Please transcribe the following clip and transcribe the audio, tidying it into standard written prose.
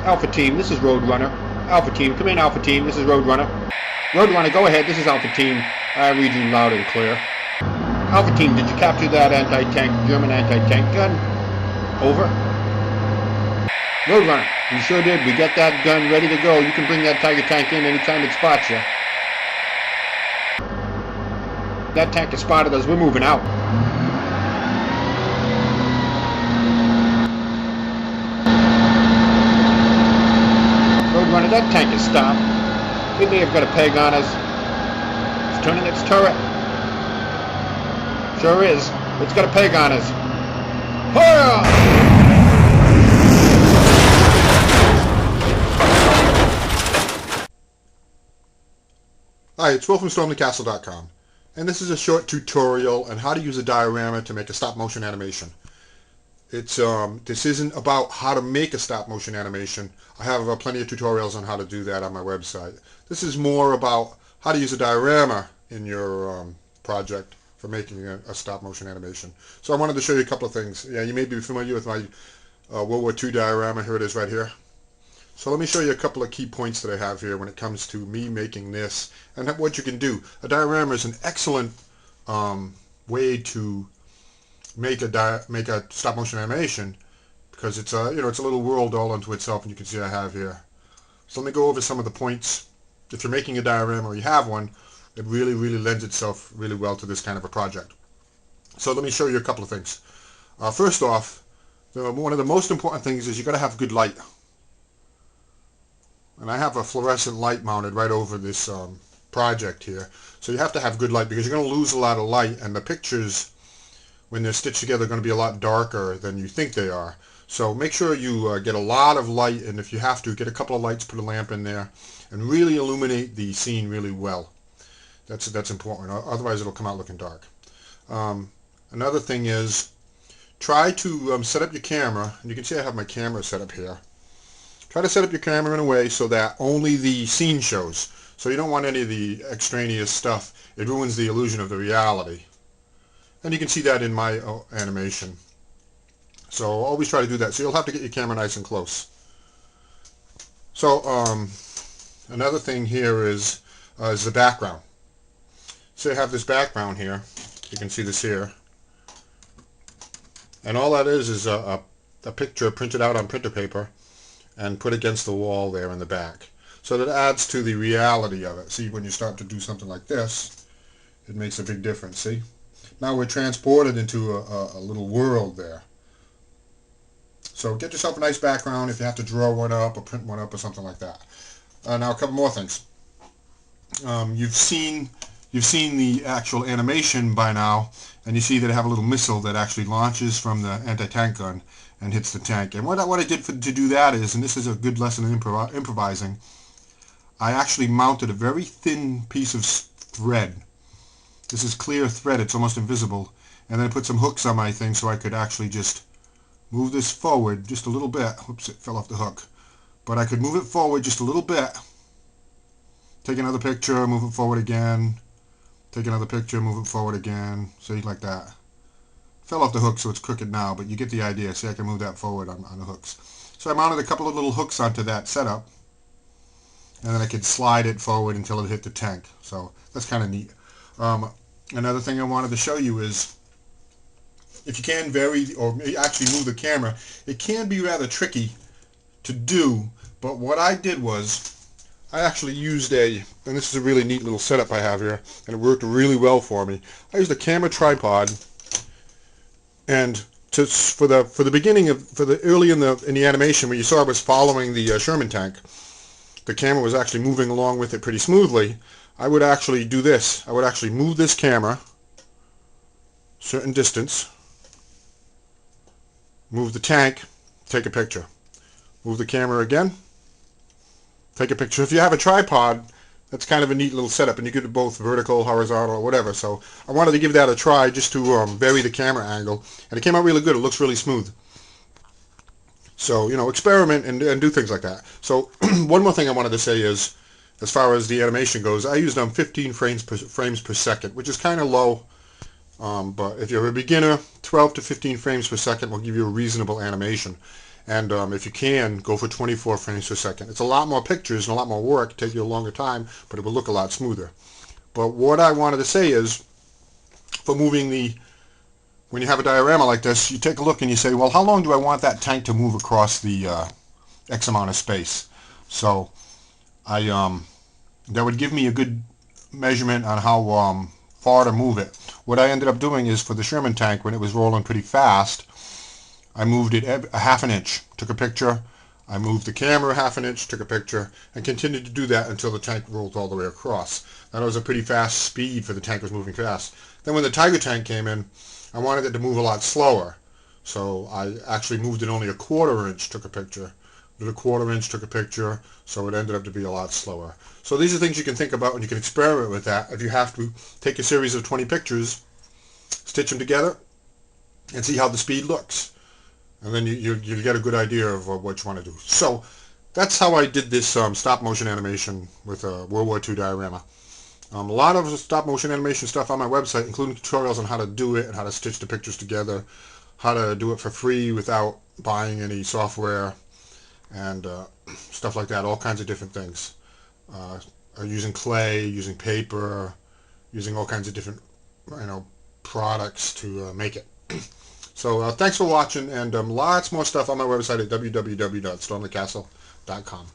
Alpha Team, this is Roadrunner. Alpha Team, come in Alpha Team, this is Roadrunner. Roadrunner, go ahead, this is Alpha Team. I read you loud and clear. Alpha Team, did you capture that anti-tank, German anti-tank gun? Over. Roadrunner, we sure did. We got that gun ready to go. You can bring that Tiger tank in anytime it spots you. That tank has spotted us. We're moving out. Roadrunner, that tank is stopped. It may have got a peg on us. It's turning its turret. Sure is. It's got a peg on us. Hurrah! Hi, it's Will from StormTheCastle.com, and this is a short tutorial on how to use a diorama to make a stop-motion animation. This isn't about how to make a stop-motion animation. I have plenty of tutorials on how to do that on my website. This is more about how to use a diorama in your project for making a stop-motion animation. So I wanted to show you a couple of things. Yeah, you may be familiar with my World War II diorama. Here it is right here. So let me show you a couple of key points that I have here when it comes to me making this and what you can do. A diorama is an excellent way to make a stop-motion animation because it's a it's a little world all unto itself, and you can see I have here. So let me go over some of the points. If you're making a diorama or you have one, it really lends itself really well to this kind of a project. So let me show you a couple of things. First off, one of the most important things is you got to have good light. And I have a fluorescent light mounted right over this project here. So you have to have good light because you're going to lose a lot of light, and the pictures, when they're stitched together, are going to be a lot darker than you think they are. So make sure you get a lot of light, and if you have to, get a couple of lights, put a lamp in there, and really illuminate the scene really well. That's important. Otherwise it'll come out looking dark. Another thing is, try to set up your camera, and you can see I have my camera set up here. Try to set up your camera in a way so that only the scene shows. So you don't want any of the extraneous stuff. It ruins the illusion of the reality. And you can see that in my animation. So always try to do that. So you'll have to get your camera nice and close. So another thing here is the background. So you have this background here. You can see this here. And all that is a picture printed out on printer paper and put against the wall there in the back. So that adds to the reality of it. See, when you start to do something like this, it makes a big difference, see? Now we're transported into a little world there. So get yourself a nice background if you have to draw one up or print one up or something like that. Now a couple more things. You've seen the actual animation by now, and you see that I have a little missile that actually launches from the anti-tank gun and hits the tank. And what I did to do that is, and this is a good lesson in improvising, I actually mounted a very thin piece of thread. This is clear thread, it's almost invisible, and then I put some hooks on my thing so I could actually just move this forward just a little bit. Oops, it fell off the hook. But I could move it forward just a little bit, take another picture, move it forward again, take another picture, move it forward again, see, like that. Fell off the hook, so it's crooked now, but you get the idea. See, I can move that forward on the hooks. So I mounted a couple of little hooks onto that setup, and then I could slide it forward until it hit the tank. So that's kind of neat. Another thing I wanted to show you is, if you can vary or actually move the camera, it can be rather tricky to do, but what I did was, I actually used and this is a really neat little setup I have here, and it worked really well for me. I used a camera tripod, and for the beginning early in the animation where you saw I was following the Sherman tank, the camera was actually moving along with it pretty smoothly. I would actually do this. I would actually move this camera certain distance, move the tank, take a picture. Move the camera again, take a picture. If you have a tripod, that's kind of a neat little setup, and you could do both vertical, horizontal, or whatever. So I wanted to give that a try just to vary the camera angle, and it came out really good. It looks really smooth. So, experiment and do things like that. So one more thing I wanted to say is, as far as the animation goes, I used 15 frames per second, which is kind of low. But if you're a beginner, 12 to 15 frames per second will give you a reasonable animation. And if you can, go for 24 frames per second. It's a lot more pictures and a lot more work, take you a longer time, but it will look a lot smoother. But what I wanted to say is, for moving when you have a diorama like this, you take a look and you say, well, how long do I want that tank to move across the X amount of space? So that would give me a good measurement on how far to move it. What I ended up doing is, for the Sherman tank, when it was rolling pretty fast, I moved it a half an inch, took a picture. I moved the camera half an inch, took a picture, and continued to do that until the tank rolled all the way across. That was a pretty fast speed for the tank was moving fast. Then when the Tiger tank came in, I wanted it to move a lot slower. So I actually moved it only a quarter inch, took a picture. Did a quarter inch, took a picture, so it ended up to be a lot slower. So these are things you can think about, and you can experiment with that. If you have to, take a series of 20 pictures, stitch them together, and see how the speed looks. And then you get a good idea of what you want to do. So that's how I did this stop motion animation with a World War II diorama. A lot of stop motion animation stuff on my website, including tutorials on how to do it and how to stitch the pictures together, how to do it for free without buying any software, and stuff like that, all kinds of different things. Using clay, using paper, using all kinds of different products to make it. So thanks for watching, and lots more stuff on my website at www.stormthecastle.com.